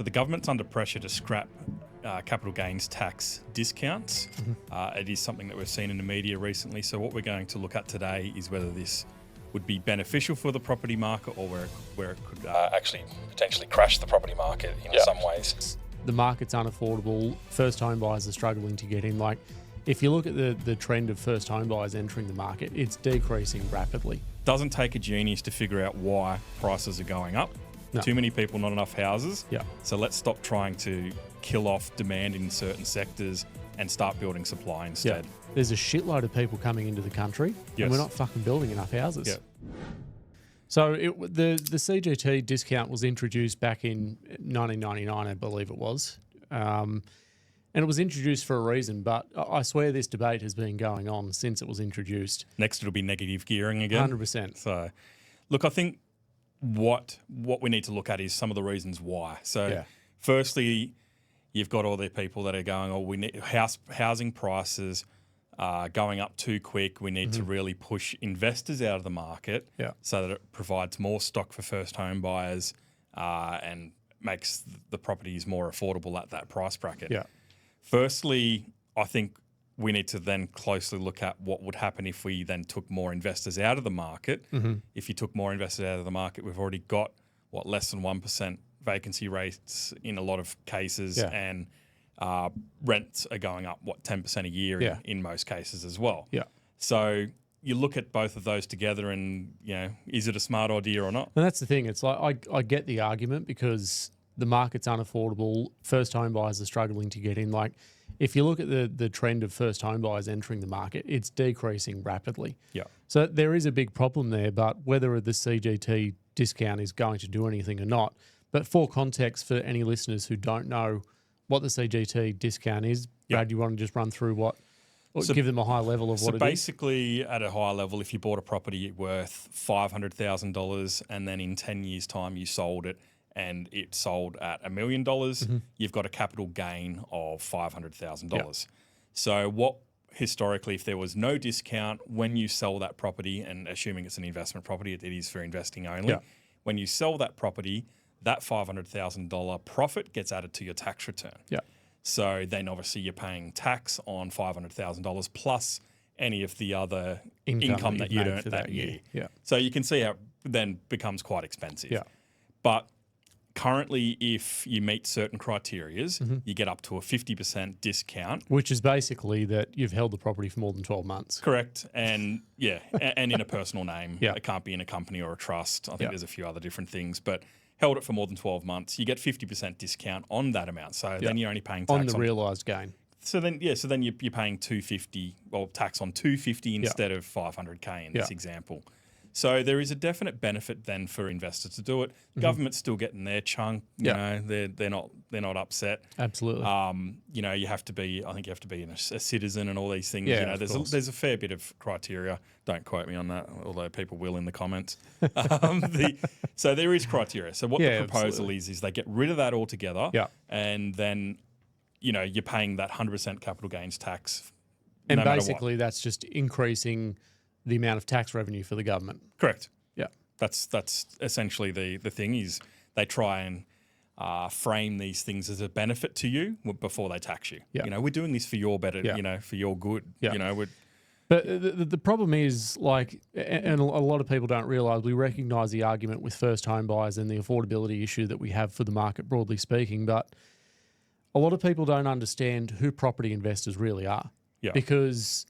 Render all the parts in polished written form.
So the government's under pressure to scrap capital gains tax discounts. It is something that we've seen in the media recently. So what we're going to look at today is whether this would be beneficial for the property market or where it could actually potentially crash the property market in some ways. The market's unaffordable. First home buyers are struggling to get in. Like, if you look at the trend of first home buyers entering the market, it's decreasing rapidly. Doesn't take a genius to figure out why prices are going up. No. Too many people, not enough houses. Yeah. So let's stop trying to kill off demand in certain sectors and start building supply instead. Yeah. There's a shitload of people coming into the country, and we're not fucking building enough houses. Yeah. So the CGT discount was introduced back in 1999, I believe it was. And it was introduced for a reason, but I swear this debate has been going on since it was introduced. Next, it'll be negative gearing again. 100%. So, look, I think what we need to look at is some of the reasons why. So, firstly, you've got all the people that are going, we need housing prices going up too quick. We need to really push investors out of the market so that it provides more stock for first home buyers and makes the properties more affordable at that price bracket. Yeah. Firstly, I think we need to then closely look at what would happen if we then took more investors out of the market. If you took more investors out of the market, we've already got, less than 1% vacancy rates in a lot of cases, and rents are going up, 10% a year in most cases as well. Yeah. So you look at both of those together and, is it a smart idea or not? And that's the thing. It's like I get the argument because the market's unaffordable. First home buyers are struggling to get in. Like, if you look at the trend of first home buyers entering the market, it's decreasing rapidly. Yeah. So there is a big problem there, but whether the CGT discount is going to do anything or not. But for context, for any listeners who don't know what the CGT discount is, Brad, you want to just run through give them a high level of what it is? So basically, at a high level, if you bought a property worth $500,000 and then in 10 years' time you sold it and it sold at $1 million, you've got a capital gain of $500,000. So historically, if there was no discount, when you sell that property, and assuming it's an investment property, it is for investing only, when you sell that property, that $500,000 profit gets added to your tax return. Yeah. So then obviously you're paying tax on $500,000 plus any of the other income that you'd earned that year. Yeah. So you can see how it then becomes quite expensive. Yeah. But currently, if you meet certain criterias, you get up to a 50% discount. Which is basically that you've held the property for more than 12 months. Correct. And and in a personal name. Yeah. It can't be in a company or a trust. I think there's a few other different things. But held it for more than 12 months, you get 50% discount on that amount. So then you're only paying tax on the realised gain. So then you're paying $250, tax on $250 instead of $500K in this example. So there is a definite benefit then for investors to do it. Government's still getting their chunk. You know, they're not upset. Absolutely. You have to be. I think you have to be a citizen and all these things. Yeah, there's a fair bit of criteria. Don't quote me on that, although people will in the comments. So there is criteria. So what the proposal is they get rid of that altogether. Yeah. And then, you're paying that 100% capital gains tax. And no basically, that's just increasing the amount of tax revenue for the government. Correct. Yeah. That's essentially the thing is they try and frame these things as a benefit to you before they tax you. Yeah. We're doing this for your better, for your good. Yeah. But the problem is, and a lot of people don't realise, we recognise the argument with first home buyers and the affordability issue that we have for the market, broadly speaking, but a lot of people don't understand who property investors really are. Yeah. Because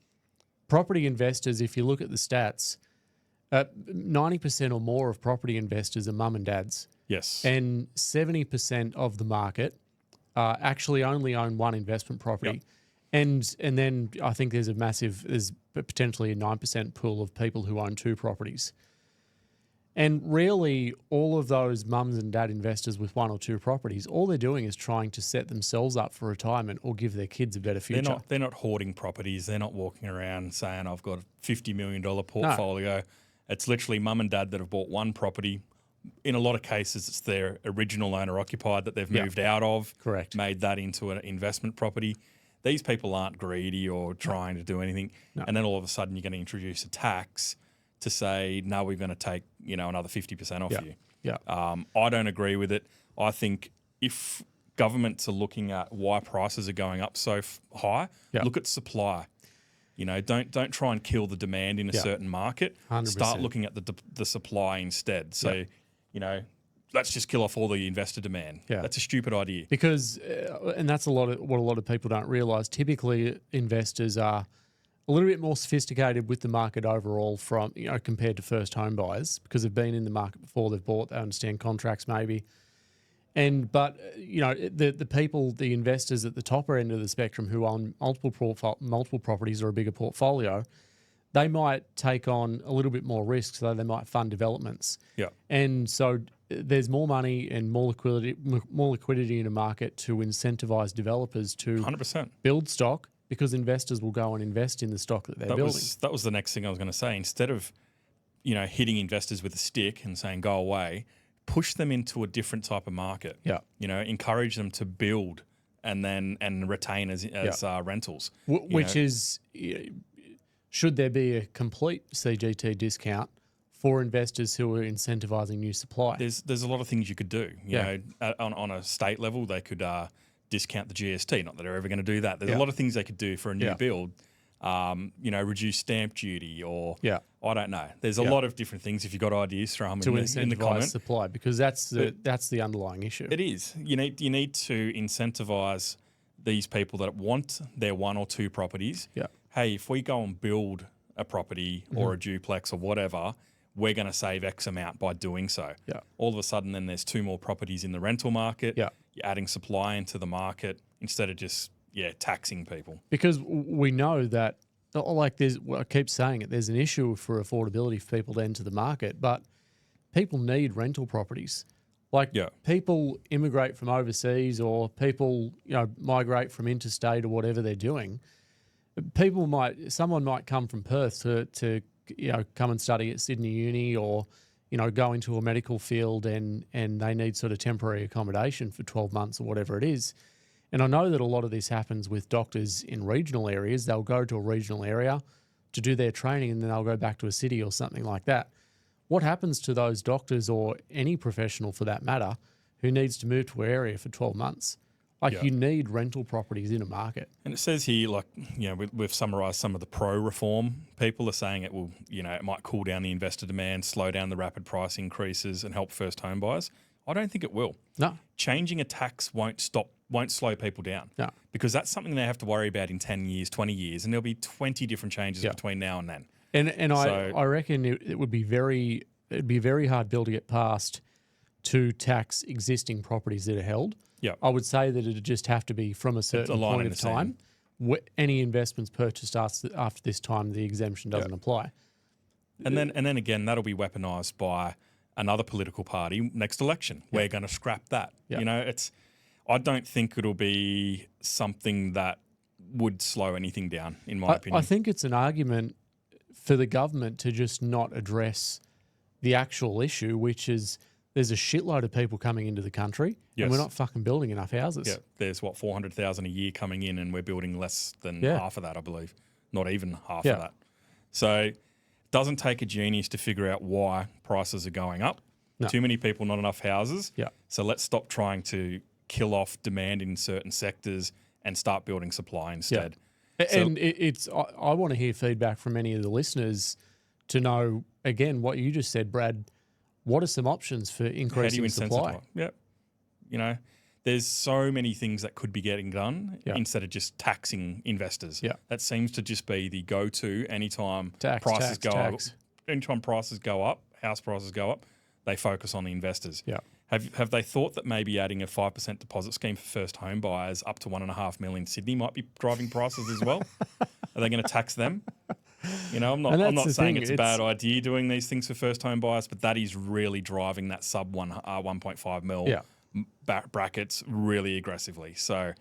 property investors, if you look at the stats, 90% or more of property investors are mum and dads. Yes. And 70% of the market actually only own one investment property. And then I think there's potentially a 9% pool of people who own two properties. And really, all of those mums and dad investors with one or two properties, all they're doing is trying to set themselves up for retirement or give their kids a better future. They're not hoarding properties. They're not walking around saying, I've got a $50 million portfolio. No. It's literally mum and dad that have bought one property. In a lot of cases, it's their original owner-occupied that they've moved out of. Correct. Made that into an investment property. These people aren't greedy or trying to do anything. No. And then all of a sudden you're going to introduce a tax to say, no, we're going to take, another 50% off you. Yeah. I don't agree with it. I think if governments are looking at why prices are going up so high, look at supply. You know, don't try and kill the demand in a certain market. 100%. Start looking at the supply instead. So, you know, let's just kill off all the investor demand. Yeah. That's a stupid idea. Because, and that's what a lot of people don't realise. Typically, investors are a little bit more sophisticated with the market overall from, you know, compared to first home buyers because they've been in the market before, they've bought, they understand contracts maybe. But you know, the people, the investors at the top end of the spectrum who own multiple properties or a bigger portfolio, they might take on a little bit more risk, so they might fund developments. Yeah. And so there's more money and more liquidity in a market to incentivize developers to 100%. build stock because investors will go and invest in the stock that they're building. That was the next thing I was going to say. Instead of, you know, hitting investors with a stick and saying go away, push them into a different type of market. Yeah. You know, encourage them to build and retain as rentals. Which is, should there be a complete CGT discount for investors who are incentivizing new supply? There's a lot of things you could do. You know, on a state level, they could discount the GST. Not that they're ever going to do that. There's a lot of things they could do for a new build. You know, reduce stamp duty or I don't know. There's a lot of different things. If you've got ideas, throw them in the comment. Supply, because that's the underlying issue. It is. You need to incentivize these people that want their one or two properties. Yeah. Hey, if we go and build a property or a duplex or whatever, we're going to save X amount by doing so. Yeah. All of a sudden, then there's two more properties in the rental market. Yeah. You're adding supply into the market instead of just taxing people. Because we know that, like, I keep saying it, there's an issue for affordability for people to enter the market, but people need rental properties. Like, people immigrate from overseas or people, you know, migrate from interstate or whatever they're doing. Someone might come from Perth to you know, come and study at Sydney Uni or, you know, go into a medical field and they need sort of temporary accommodation for 12 months or whatever it is. And I know that a lot of this happens with doctors in regional areas. They'll go to a regional area to do their training and then they'll go back to a city or something like that. What happens to those doctors or any professional for that matter who needs to move to an area for 12 months? Like, you need rental properties in a market. And it says here, like, you know, we've summarised some of the pro-reform. People are saying it will, you know, it might cool down the investor demand, slow down the rapid price increases and help first home buyers. I don't think it will. No. Changing a tax won't slow people down. No. Because that's something they have to worry about in 10 years, 20 years, and there'll be 20 different changes between now and then. And I reckon it would be a very hard bill to get passed to tax existing properties that are held. Yeah. I would say that it'd just have to be from a certain point of time. Any investments purchased after this time, the exemption doesn't apply. And then again, that'll be weaponized by another political party next election. We're going to scrap that. You know, I don't think it'll be something that would slow anything down, in my opinion. I think it's an argument for the government to just not address the actual issue, which is there's a shitload of people coming into the country and we're not fucking building enough houses. Yeah, there's 400,000 a year coming in and we're building less than half of that, I believe. Not even half of that. So it doesn't take a genius to figure out why prices are going up. No. Too many people, not enough houses. Yeah. So let's stop trying to kill off demand in certain sectors and start building supply instead. Yeah. And I want to hear feedback from any of the listeners to know, again, what you just said, Brad. What are some options for increasing supply? Yeah. You know, there's so many things that could be getting done instead of just taxing investors. Yeah. That seems to just be the go-to anytime prices go up. Anytime prices go up, house prices go up, they focus on the investors. Yeah. Have they thought that maybe adding a 5% deposit scheme for first home buyers up to 1.5 million in Sydney might be driving prices as well? Are they going to tax them? You know, I'm not saying it's a bad idea doing these things for first home buyers, but that is really driving that sub 1.5 mil brackets really aggressively. So,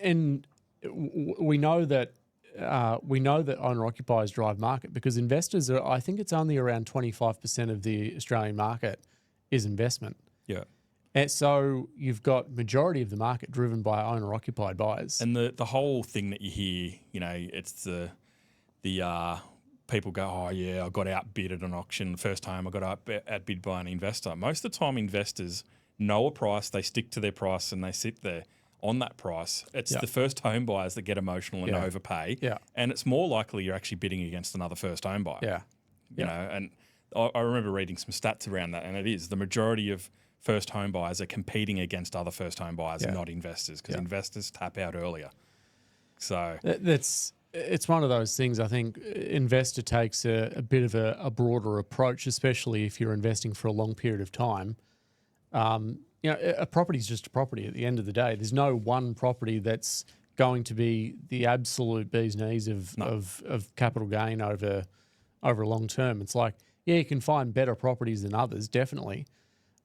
and we know that owner-occupiers drive market because investors are. I think it's only around 25% of the Australian market is investment. Yeah. And so you've got majority of the market driven by owner-occupied buyers. And the whole thing that you hear, you know, it's the people go, oh yeah, I got outbid at an auction. The first time I got outbid by an investor. Most of the time investors know a price, they stick to their price, and they sit there on that price. It's Yeah. the first home buyers that get emotional and Yeah. overpay. Yeah. And it's more likely you're actually bidding against another first home buyer. Yeah. You know, and I remember reading some stats around that, and it is the majority of first home buyers are competing against other first home buyers, Yeah. not investors, because investors tap out earlier. So It's one of those things. I think investor takes a bit of a broader approach, especially if you're investing for a long period of time. You know, a property is just a property at the end of the day. There's no one property that's going to be the absolute bee's knees of capital gain over a long term. It's like, yeah, you can find better properties than others, definitely.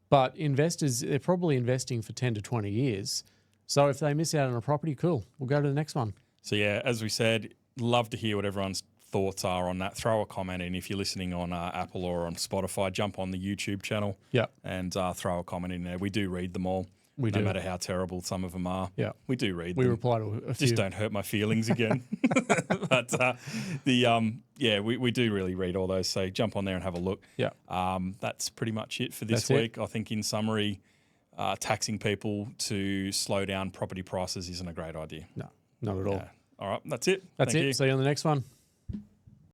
But investors, they're probably investing for 10 to 20 years. So if they miss out on a property, cool, we'll go to the next one. So yeah, as we said, love to hear what everyone's thoughts are on that. Throw a comment in. If you're listening on Apple or on Spotify, jump on the YouTube channel and throw a comment in there. We do read them all. We no do. matter how terrible some of them are. Yeah. We do read We them. reply to a few. Just don't hurt my feelings again. But we do really read all those. So jump on there and have a look. Yeah. That's pretty much it for this That's week. I think in summary, taxing people to slow down property prices isn't a great idea. No, not at all. All right, that's it. That's Thank it. you. See you on the next one.